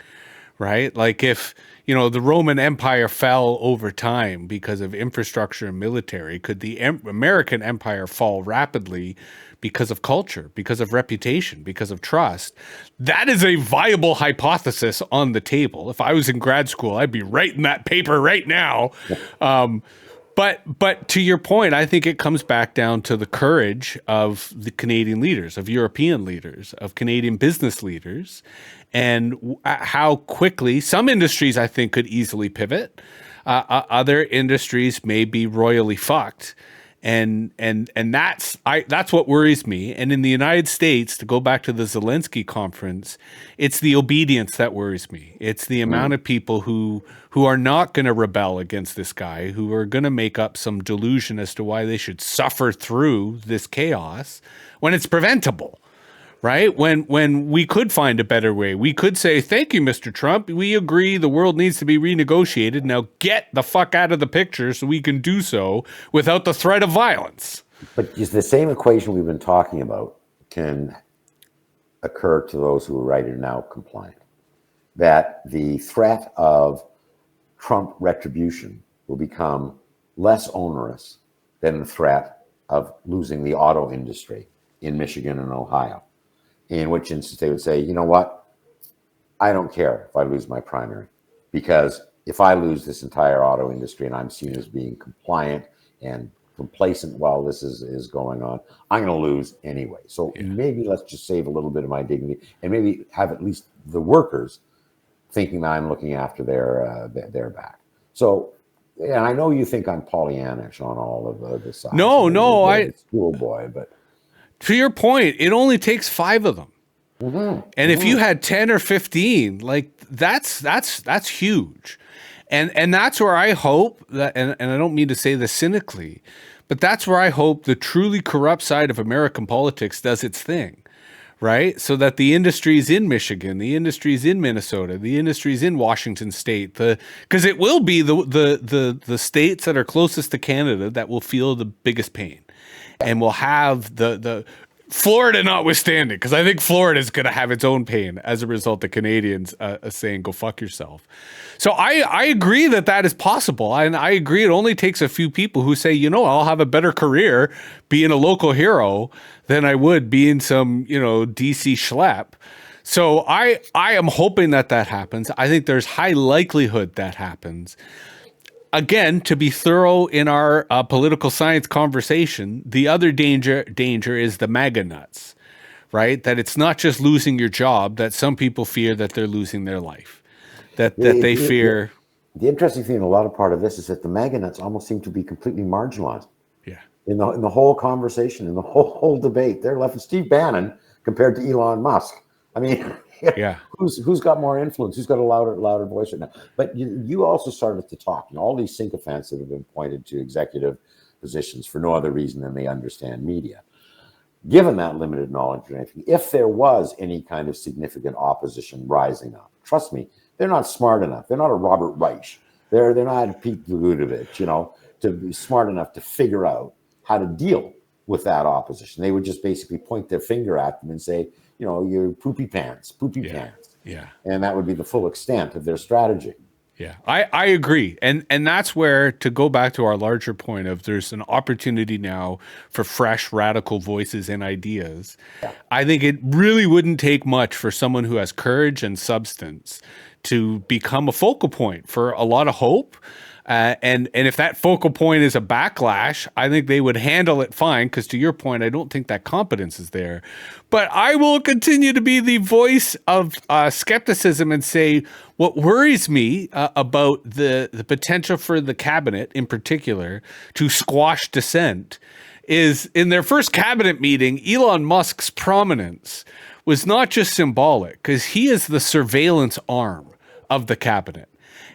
right? Like, if, the Roman Empire fell over time because of infrastructure and military, could the American Empire fall rapidly because of culture, because of reputation, because of trust? That is a viable hypothesis on the table. If I was in grad school, I'd be writing that paper right now. But to your point, I think it comes back down to the courage of the Canadian leaders, of European leaders, of Canadian business leaders, and how quickly some industries, I think, could easily pivot. Other industries may be royally fucked. And that's what worries me. And in the United States, to go back to the Zelensky conference, it's the obedience that worries me. It's the amount of people who are not going to rebel against this guy, who are going to make up some delusion as to why they should suffer through this chaos when it's preventable. Right? When we could find a better way, we could say, thank you, Mr. Trump. We agree the world needs to be renegotiated. Now get the fuck out of the picture so we can do so without the threat of violence. But the same equation we've been talking about can occur to those who are right and now compliant. That the threat of Trump retribution will become less onerous than the threat of losing the auto industry in Michigan and Ohio. In which instance they would say, you know what, I don't care if I lose my primary, because if I lose this entire auto industry and I'm seen as being compliant and complacent while this is going on, I'm going to lose anyway. So maybe let's just save a little bit of my dignity and maybe have at least the workers thinking that I'm looking after their back. So, yeah, I know you think I'm Pollyannish on all of this. No, I schoolboy, but. To your point, it only takes 5 of them. And if you had 10 or 15, like that's huge. And that's where I hope that, and I don't mean to say this cynically, but that's where I hope the truly corrupt side of American politics does its thing, right? So that the industries in Michigan, the industries in Minnesota, the industries in Washington State, because it will be the states that are closest to Canada that will feel the biggest pain. And we'll have the Florida notwithstanding, because I think Florida is going to have its own pain as a result of Canadians saying, go fuck yourself. So I agree that is possible. And I agree it only takes a few people who say, I'll have a better career being a local hero than I would being some, DC schlep. So I am hoping that happens. I think there's high likelihood that happens. again, to be thorough in our political science conversation, the other danger is the MAGA nuts, right? That it's not just losing your job, that some people fear that they're losing their life, that they fear. The interesting thing in a lot of part of this is that the MAGA nuts almost seem to be completely marginalized. Yeah. In the whole conversation, in the whole debate, they're left with Steve Bannon compared to Elon Musk. I mean, yeah, who's got more influence? Who's got a louder voice right now? But you also started to talk, all these sycophants that have been pointed to executive positions for no other reason than they understand media. Given that limited knowledge, if there was any kind of significant opposition rising up, trust me, they're not smart enough. They're not a Robert Reich. They're not Pete Bogdanovich, to be smart enough to figure out how to deal with that opposition. They would just basically point their finger at them and say, you're poopy pants. Yeah. And that would be the full extent of their strategy. Yeah, I agree. And that's where, to go back to our larger point of there's an opportunity now for fresh, radical voices and ideas. Yeah. I think it really wouldn't take much for someone who has courage and substance to become a focal point for a lot of hope. And if that focal point is a backlash, I think they would handle it fine, because to your point, I don't think that competence is there. But I will continue to be the voice of skepticism and say what worries me about the potential for the cabinet in particular to squash dissent is, in their first cabinet meeting, Elon Musk's prominence was not just symbolic, because he is the surveillance arm of the cabinet.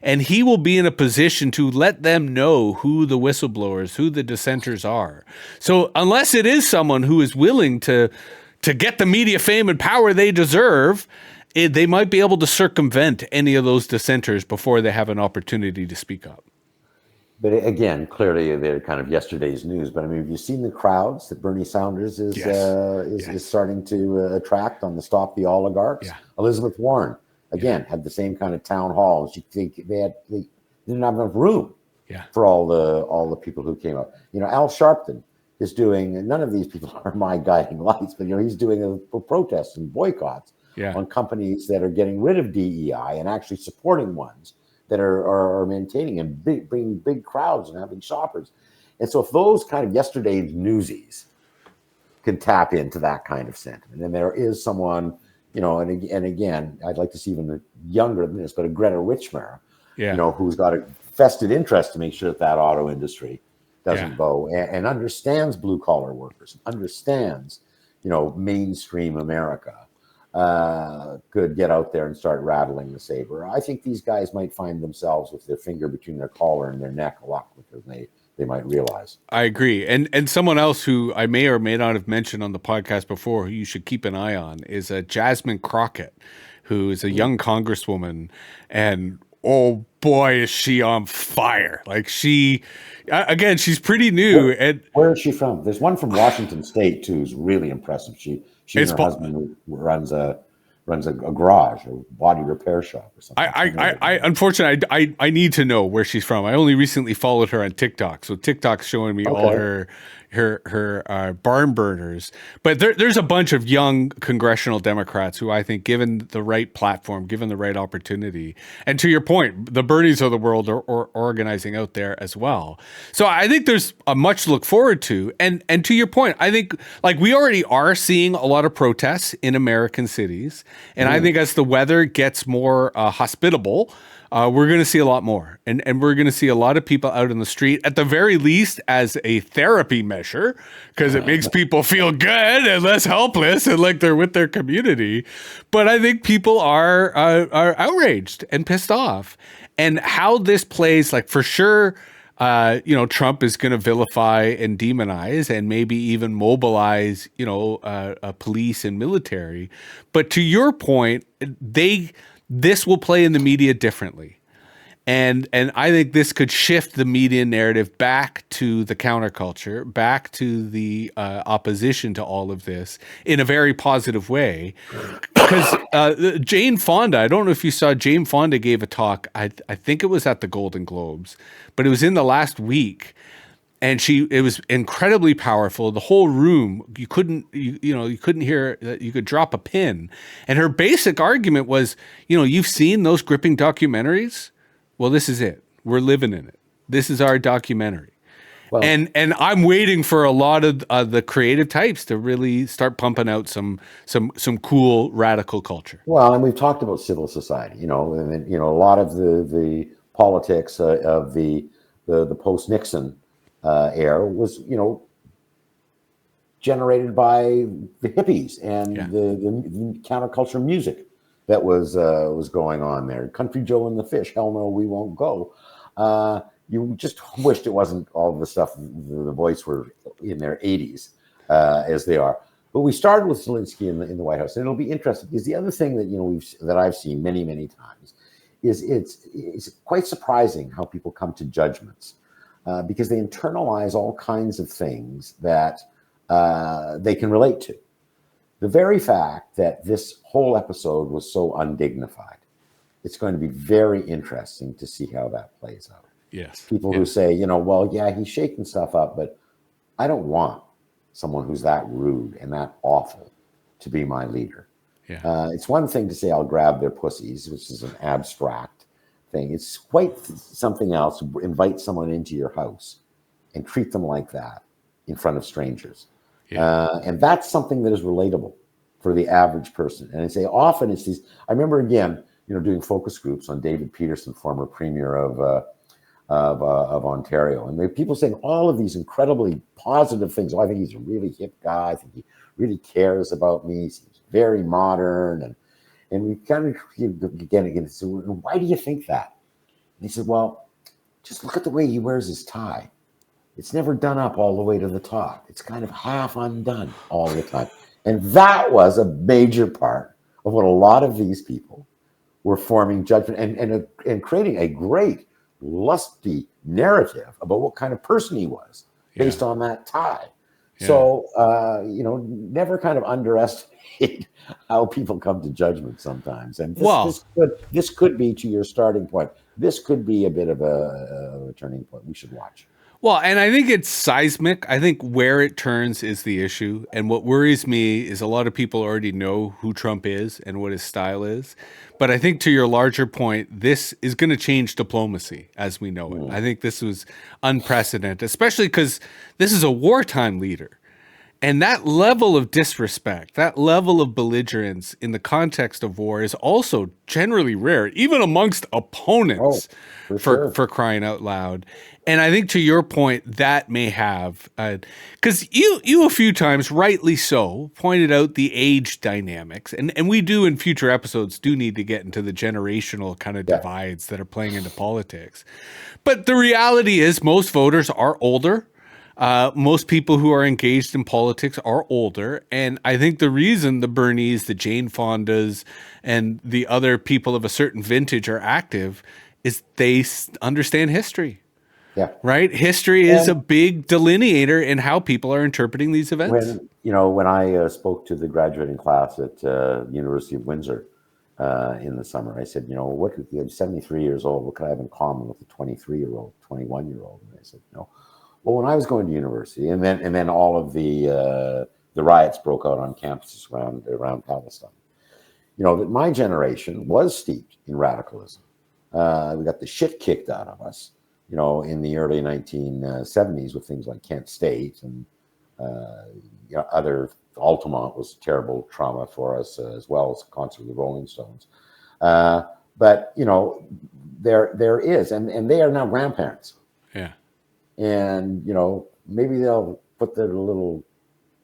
And he will be in a position to let them know who the whistleblowers, who the dissenters are. So unless it is someone who is willing to get the media fame and power they deserve, they might be able to circumvent any of those dissenters before they have an opportunity to speak up. But again, clearly they're kind of yesterday's news. But I mean, have you seen the crowds that Bernie Sanders is starting to attract on the Stop the Oligarchs? Yeah. Elizabeth Warren. Again, had the same kind of town halls. You think they didn't have enough room for all the people who came up. Al Sharpton is doing. None of these people are my guiding lights, but he's doing protests and boycotts on companies that are getting rid of DEI and actually supporting ones that are maintaining and bringing big crowds and having shoppers. And so, if those kind of yesterday's newsies can tap into that kind of sentiment, and there is someone. And again, I'd like to see even younger than this, but a Greta Whitmer, who's got a vested interest to make sure that auto industry doesn't go and understands blue collar workers, understands, mainstream America, could get out there and start rattling the saber. I think these guys might find themselves with their finger between their collar and their neck a lot quicker than they might realize. I agree. And someone else who I may or may not have mentioned on the podcast before, who you should keep an eye on, is Jasmine Crockett, who is a young congresswoman. And oh boy, is she on fire. Like she's pretty new. Where is she from? There's one from Washington State too, who's really impressive. She and her husband runs a garage, a body repair shop or something. I unfortunately, I need to know where she's from. I only recently followed her on TikTok. So TikTok's showing me all her barn burners. But there's a bunch of young congressional Democrats who I think, given the right platform, given the right opportunity, and to your point, the Bernies of the world are organizing out there as well. So I think there's a much to look forward to. And to your point, I think we already are seeing a lot of protests in American cities. And I think as the weather gets more hospitable, we're going to see a lot more. And we're going to see a lot of people out in the street, at the very least as a therapy measure, because it makes people feel good and less helpless and like they're with their community. But I think people are outraged and pissed off. And how this plays, for sure, Trump is going to vilify and demonize and maybe even mobilize, police and military. But to your point, this will play in the media differently. And I think this could shift the media narrative back to the counterculture, back to the opposition to all of this in a very positive way. Because Jane Fonda, I don't know if you saw, Jane Fonda gave a talk, I think it was at the Golden Globes, but it was in the last week. And it was incredibly powerful. The whole room, you couldn't hear, you could drop a pin. And her basic argument was, you've seen those gripping documentaries? Well, this is it. We're living in it. This is our documentary. Well, And I'm waiting for a lot of the creative types to really start pumping out some cool radical culture. well, and we've talked about civil society, and a lot of the politics of the post Nixon era was, generated by the hippies and the counterculture music that was going on there. Country Joe and the Fish, hell no, we won't go. You just wished it wasn't all the stuff the Voice were in their 80s as they are. But we started with Zelensky in the White House, and it'll be interesting because the other thing that that I've seen many times is it's quite surprising how people come to judgments because they internalize all kinds of things that they can relate to. The very fact that this whole episode was so undignified, it's going to be very interesting to see how that plays out. Yes. People who say, well, yeah, he's shaking stuff up, but I don't want someone who's that rude and that awful to be my leader. Yeah. It's one thing to say I'll grab their pussies, which is an abstract thing. It's quite something else to invite someone into your house and treat them like that in front of strangers. Yeah. And that's something that is relatable for the average person. And I say often it's these, I remember again, doing focus groups on David Peterson, former premier of Ontario. And people saying all of these incredibly positive things. Oh, I think he's a really hip guy. I think he really cares about me. He's very modern. And we kind of again, so why do you think that? And he said, well, just look at the way he wears his tie. It's never done up all the way to the top. It's kind of half undone all the time. And that was a major part of what a lot of these people were forming judgment and creating a great lusty narrative about what kind of person he was based on that tie. Yeah. So, never kind of underestimate how people come to judgment sometimes. And this could be, to your starting point, this could be a bit of a turning point. We should watch. Well, and I think it's seismic. I think where it turns is the issue. And what worries me is a lot of people already know who Trump is and what his style is. But I think to your larger point, this is going to change diplomacy as we know it. I think this was unprecedented, especially because this is a wartime leader. And that level of disrespect, that level of belligerence in the context of war is also generally rare, even amongst opponents, for crying out loud. And I think to your point, that may have, because you a few times, rightly so, pointed out the age dynamics. And we do in future episodes do need to get into the generational kind of divides that are playing into politics. But the reality is most voters are older. Most people who are engaged in politics are older. And I think the reason the Bernies, the Jane Fondas, and the other people of a certain vintage are active is they understand history. Yeah. Right. History is a big delineator in how people are interpreting these events. When I spoke to the graduating class at University of Windsor in the summer, I said, I'm 73 years old. What could I have in common with a 23-year-old, 21-year-old? And they said, well, when I was going to university, and then all of the riots broke out on campuses around Palestine. That my generation was steeped in radicalism. We got the shit kicked out of us, in the early 1970s with things like Kent State and other. Altamont was terrible trauma for us as well as a concert with the Rolling Stones. But there is, and they are now grandparents. Yeah. And maybe they'll put their little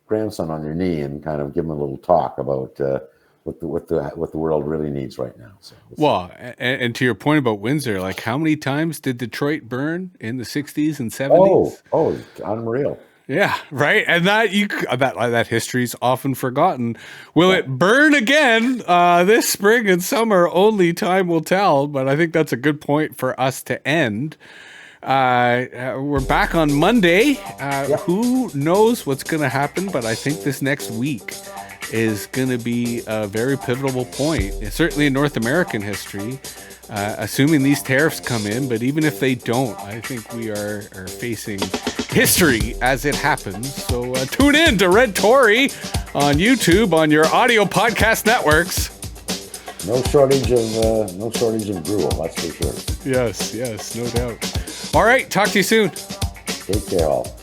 grandson on their knee and kind of give them a little talk about what the world really needs right now. So, well, and to your point about Windsor, like how many times did Detroit burn in the 60s and 70s? Oh, unreal. Yeah, right. And that history is often forgotten. Will it burn again this spring and summer? Only time will tell. But I think that's a good point for us to end. We're back on Monday. Who knows what's going to happen? But I think this next week is going to be a very pivotal point, certainly in North American history, assuming these tariffs come in. But even if they don't, I think we are facing history as it happens. So tune in to Red-Tory on YouTube, on your audio podcast networks. No shortage of gruel, that's for sure. Yes, no doubt. All right. Talk to you soon. Take care all.